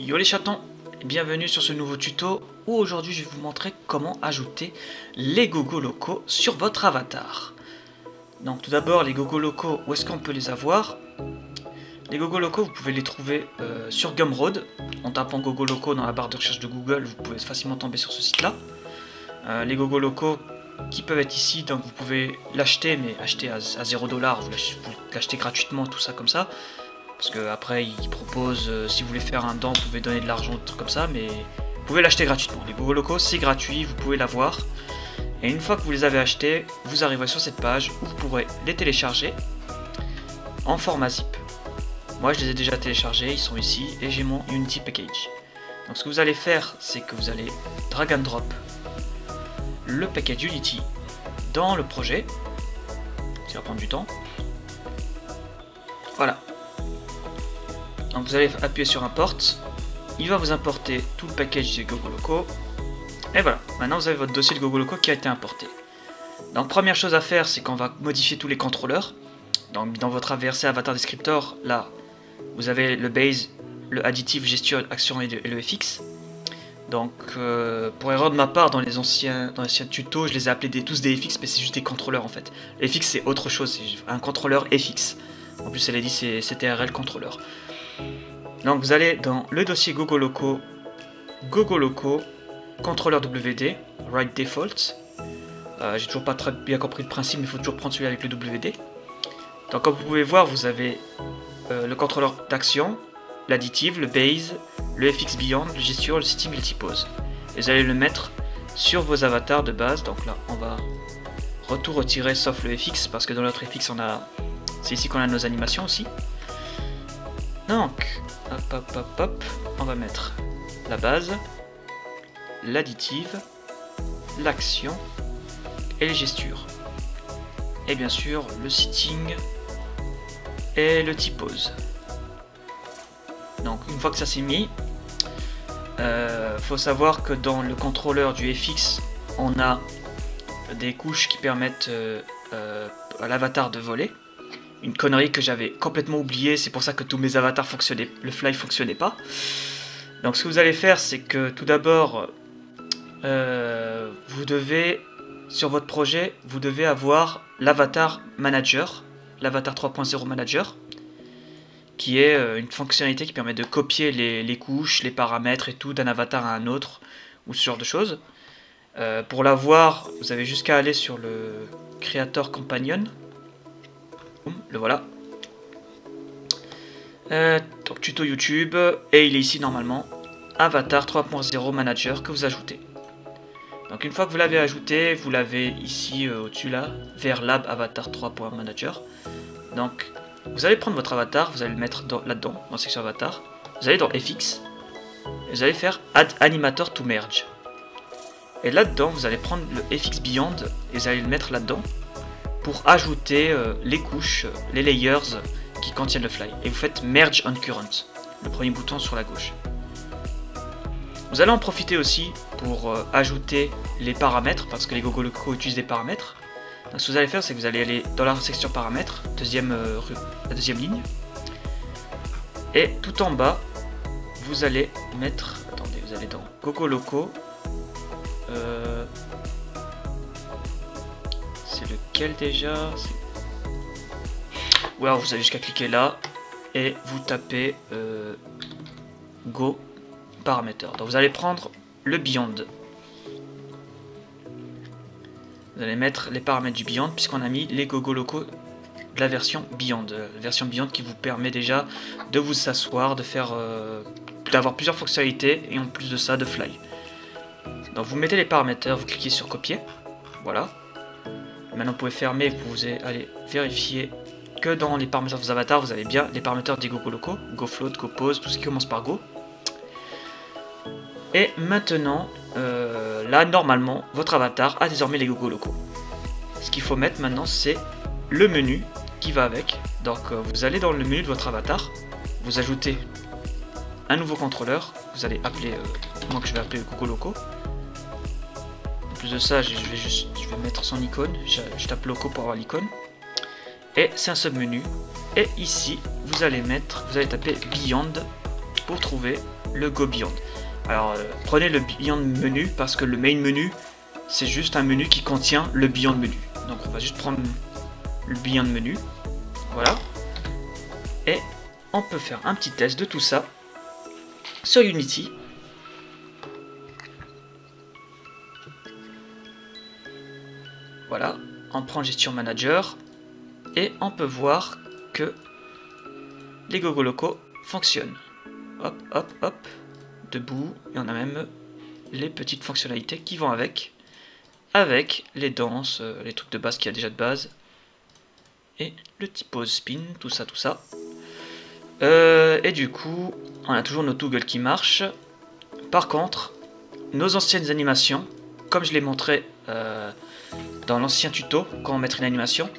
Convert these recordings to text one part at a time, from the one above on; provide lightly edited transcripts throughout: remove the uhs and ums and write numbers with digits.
Yo les chatons, bienvenue sur ce nouveau tuto où aujourd'hui je vais vous montrer comment ajouter les gogos locaux sur votre avatar. Donc tout d'abord les gogos locaux, où est-ce qu'on peut les avoir? Les gogos locaux vous pouvez les trouver sur Gumroad. En tapant gogos locaux dans la barre de recherche de Google, vous pouvez facilement tomber sur ce site là. Les gogos locaux qui peuvent être ici, donc vous pouvez l'acheter, mais acheter à 0$, vous l'achetez gratuitement, tout ça comme ça. Parce que après ils proposent, si vous voulez faire un don, vous pouvez donner de l'argent, tout comme ça, mais vous pouvez l'acheter gratuitement. Les gogos locaux c'est gratuit, vous pouvez l'avoir. Et une fois que vous les avez achetés, vous arriverez sur cette page où vous pourrez les télécharger en format zip. Moi je les ai déjà téléchargés, ils sont ici, et j'ai mon Unity Package. Donc ce que vous allez faire, c'est que vous allez drag and drop le package Unity dans le projet. Ça va prendre du temps. Voilà. Donc vous allez appuyer sur import, il va vous importer tout le package des gogos locaux, et voilà, maintenant vous avez votre dossier de gogos locaux qui a été importé. Donc première chose à faire, c'est qu'on va modifier tous les contrôleurs. Donc dans votre AVRC Avatar Descriptor, là, vous avez le base, le additive, gesture, action et le FX. Donc pour erreur de ma part, dans les anciens tutos, je les ai appelés tous des FX, mais c'est juste des contrôleurs en fait. Le FX c'est autre chose, c'est un contrôleur FX. En plus elle a dit c'est TRL contrôleur. Donc vous allez dans le dossier gogos locaux, contrôleur WD, write default. J'ai toujours pas très bien compris le principe, mais il faut toujours prendre celui avec le WD. Donc comme vous pouvez voir, vous avez le contrôleur d'action, l'additive, le base, le FX Beyond, le gesture, le setting, le typose. Et vous allez le mettre sur vos avatars de base. Donc là, on va tout retirer sauf le FX, parce que dans notre FX, c'est ici qu'on a nos animations aussi. Donc, hop, on va mettre la base, l'additive, l'action et les gestures. Et bien sûr, le setting et le typose. Donc, une fois que ça s'est mis, faut savoir que dans le contrôleur du FX, on a des couches qui permettent à l'avatar de voler. Une connerie que j'avais complètement oubliée, c'est pour ça que tous mes avatars fonctionnaient, le fly fonctionnait pas. Donc ce que vous allez faire, c'est que tout d'abord, vous devez, sur votre projet, vous devez avoir l'avatar manager, l'avatar 3.0 manager, qui est une fonctionnalité qui permet de copier les couches, les paramètres et tout d'un avatar à un autre, ou ce genre de choses. Pour l'avoir, vous avez jusqu'à aller sur le Creator Companion. Le voilà. Donc tuto YouTube, et il est ici normalement, Avatar 3.0 Manager que vous ajoutez. Donc une fois que vous l'avez ajouté, vous l'avez ici au-dessus là, vers Lab Avatar 3.manager. Donc vous allez prendre votre avatar, vous allez le mettre là-dedans, dans la section Avatar. Vous allez dans FX, et vous allez faire Add Animator to Merge. Et là-dedans, vous allez prendre le FX Beyond, et vous allez le mettre là-dedans, pour ajouter les couches, les layers qui contiennent le fly. Et vous faites Merge on Current, le premier bouton sur la gauche. Vous allez en profiter aussi pour ajouter les paramètres, parce que les gogos locaux utilisent des paramètres. Donc ce que vous allez faire, c'est que vous allez aller dans la section paramètres, la deuxième ligne. Et tout en bas, vous allez mettre... Attendez, vous allez dans gogos locaux. C'est lequel déjà? Ou alors vous avez jusqu'à cliquer là et vous tapez Go Parameter. Donc vous allez prendre le Beyond. Vous allez mettre les paramètres du Beyond puisqu'on a mis les gogos locaux de la version Beyond. La version Beyond qui vous permet déjà de vous asseoir, de faire, d'avoir plusieurs fonctionnalités et en plus de ça de fly. Donc vous mettez les paramètres, vous cliquez sur copier. Voilà. Maintenant vous pouvez fermer, vous allez vérifier que dans les paramètres de vos avatars, vous avez bien les paramètres des gogos locaux, go float, go pose, tout ce qui commence par go. Et maintenant, là normalement, votre avatar a désormais les gogos locaux. Ce qu'il faut mettre maintenant, c'est le menu qui va avec. Donc vous allez dans le menu de votre avatar, vous ajoutez un nouveau contrôleur, vous allez appeler, moi que je vais appeler gogos locaux. En plus de ça, je vais mettre son icône, je tape loco pour avoir l'icône. Et c'est un submenu. Et ici, vous allez taper Beyond pour trouver le Go Beyond. Alors prenez le Beyond menu parce que le main menu c'est juste un menu qui contient le Beyond menu. Donc on va juste prendre le Beyond menu, voilà, et on peut faire un petit test de tout ça sur Unity. Voilà, on prend gestion manager et on peut voir que les GoGoLoco fonctionnent. Hop, hop, hop, debout, et on a même les petites fonctionnalités qui vont avec les danses, les trucs de base qu'il y a déjà de base, et le typo spin, tout ça, tout ça. Et du coup, on a toujours nos toggles qui marchent. Par contre, nos anciennes animations, comme je l'ai montré dans l'ancien tuto, quand on met une animation,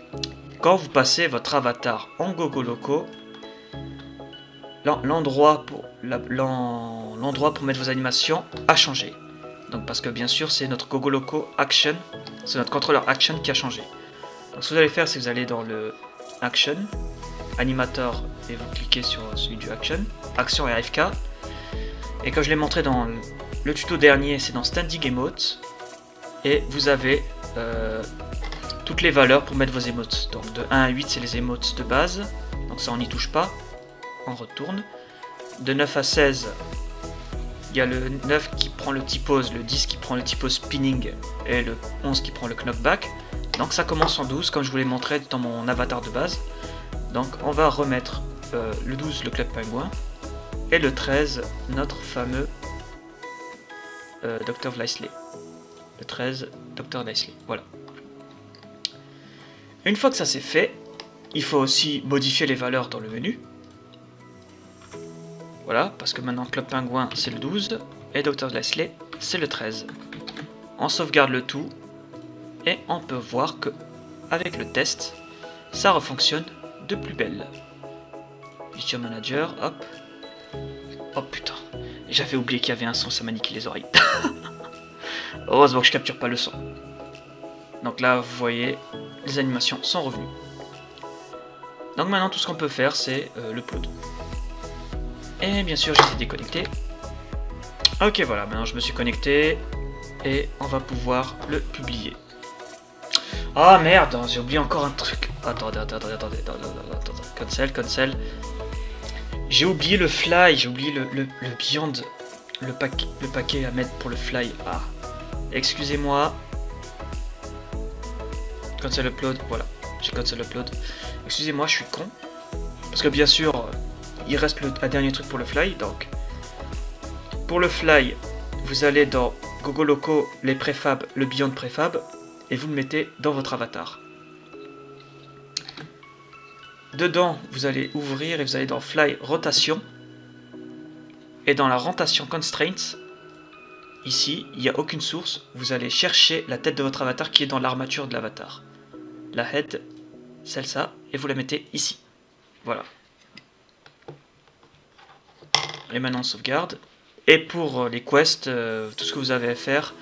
quand vous passez votre avatar en GoGoLoco, l'endroit pour mettre vos animations a changé. Donc parce que bien sûr c'est notre GoGoLoco Action, c'est notre contrôleur Action qui a changé. Donc ce que vous allez faire, c'est que vous allez dans le Action, Animator, et vous cliquez sur celui du Action, Action et AFK. Et comme je l'ai montré dans le tuto dernier, c'est dans Standing Emote. Et vous avez toutes les valeurs pour mettre vos emotes. Donc de 1 à 8 c'est les emotes de base, donc ça on n'y touche pas, on retourne. De 9 à 16, il y a le 9 qui prend le T-pose, le 10 qui prend le T-pose spinning et le 11 qui prend le knockback. Donc ça commence en 12 comme je vous l'ai montré dans mon avatar de base. Donc on va remettre le 12 le club pingouin et le 13 notre fameux Dr. Lively. Le 13 Dr. Lively, voilà. Une fois que ça c'est fait, il faut aussi modifier les valeurs dans le menu. Voilà, parce que maintenant Club Pingouin c'est le 12 et Dr. Lively c'est le 13. On sauvegarde le tout et on peut voir que avec le test, ça refonctionne de plus belle. Gestion manager, hop. Oh putain, j'avais oublié qu'il y avait un son, ça m'a niqué les oreilles. Heureusement que je capture pas le son. Donc là, vous voyez, les animations sont revenues. Donc maintenant, tout ce qu'on peut faire, c'est l'upload. Et bien sûr, j'étais déconnecté. Ok, voilà, maintenant je me suis connecté. Et on va pouvoir le publier. Ah merde, j'ai oublié encore un truc. Attendez. Cancel. J'ai oublié le fly, j'ai oublié le beyond, le paquet à mettre pour le fly. Ah, excusez-moi. Cancel upload, voilà, j'ai cancel upload. Excusez-moi, je suis con. Parce que bien sûr, il reste un dernier truc pour le fly. Donc, pour le fly, vous allez dans GoGoLoco, les préfab, le beyond préfab, et vous le mettez dans votre avatar. Dedans, vous allez ouvrir et vous allez dans Fly Rotation. Et dans la rotation Constraints, ici, il n'y a aucune source. Vous allez chercher la tête de votre avatar qui est dans l'armature de l'avatar. La head, celle-là, et vous la mettez ici. Voilà. Et maintenant, on sauvegarde. Et pour les quests, tout ce que vous avez à faire,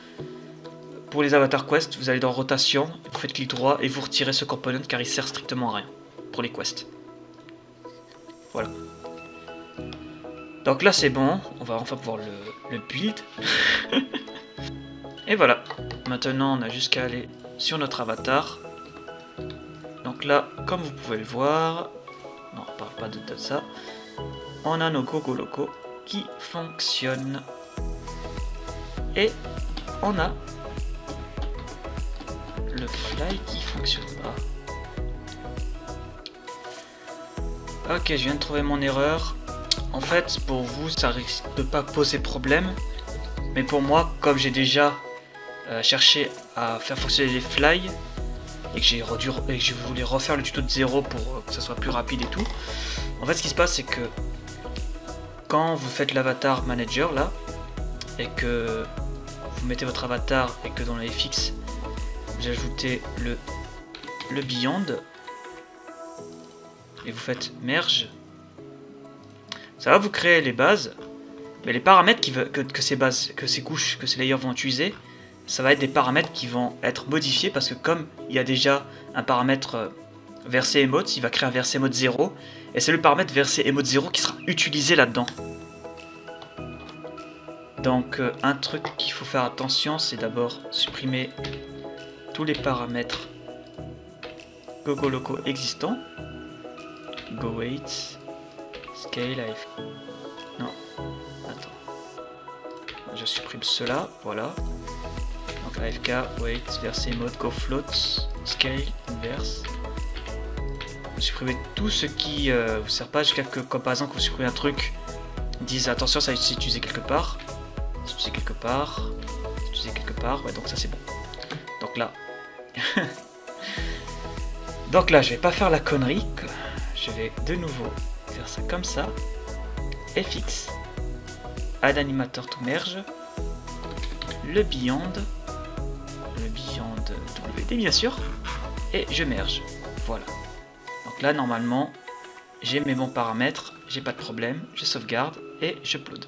pour les avatars quests, vous allez dans rotation, vous faites clic droit et vous retirez ce component car il sert strictement à rien pour les quests. Voilà. Donc là c'est bon, on va enfin pouvoir le build. Et voilà. Maintenant on a juste qu'à aller sur notre avatar. Donc là, comme vous pouvez le voir, non, on parle pas de ça, on a nos GoGoLoco qui fonctionnent. Et on a le fly qui fonctionne pas. Ok, je viens de trouver mon erreur. En fait, pour vous, ça risque de pas poser problème. Mais pour moi, comme j'ai déjà cherché à faire fonctionner les fly et que je voulais refaire le tuto de zéro pour que ça soit plus rapide et tout. En fait, ce qui se passe, c'est que quand vous faites l'avatar manager là et que vous mettez votre avatar et que dans les FX vous ajoutez le beyond et vous faites merge, ça va vous créer les bases, mais les paramètres que ces bases, que ces couches, que ces layers vont utiliser, ça va être des paramètres qui vont être modifiés parce que comme il y a déjà un paramètre verset emote, il va créer un verset emote 0 et c'est le paramètre verset emote 0 qui sera utilisé là-dedans. Donc un truc qu'il faut faire attention, c'est d'abord supprimer tous les paramètres GoGoLoco existants. GoWeight, Scale, AF. Non, attends. Je supprime cela, voilà. Donc AFK, Weight, Versé, Mode, GoFloat, Scale, Inverse. Vous supprimez tout ce qui vous sert pas jusqu'à que, comme par exemple, vous supprimez un truc, disent attention, ça c'est utilisé quelque part. C'est utilisé quelque part. C'est utilisé quelque part. Ouais, donc ça c'est bon. Donc là. Donc là, je vais pas faire la connerie. Je vais de nouveau faire ça comme ça. FX. Add animator to merge. Le Beyond. Le Beyond WD bien sûr. Et je merge. Voilà. Donc là, normalement, j'ai mes bons paramètres. J'ai pas de problème. Je sauvegarde et je upload.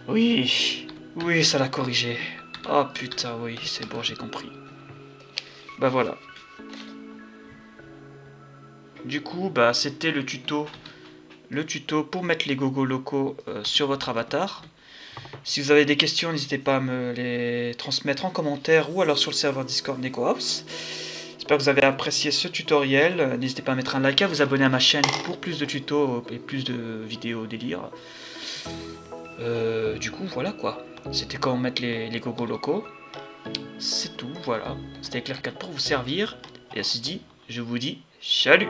Oui. Oui, ça l'a corrigé. Oh putain, oui, c'est bon, j'ai compris. Bah voilà. Du coup, bah c'était le tuto pour mettre les GoGoLoco sur votre avatar. Si vous avez des questions, n'hésitez pas à me les transmettre en commentaire ou alors sur le serveur Discord NecoHouse. J'espère que vous avez apprécié ce tutoriel. N'hésitez pas à mettre un like, à vous abonner à ma chaîne pour plus de tutos et plus de vidéos délire. Du coup, voilà quoi. C'était comment mettre les GoGoLoco. C'est tout, voilà. C'était Eclair 4 pour vous servir. Et ainsi dit, je vous dis salut!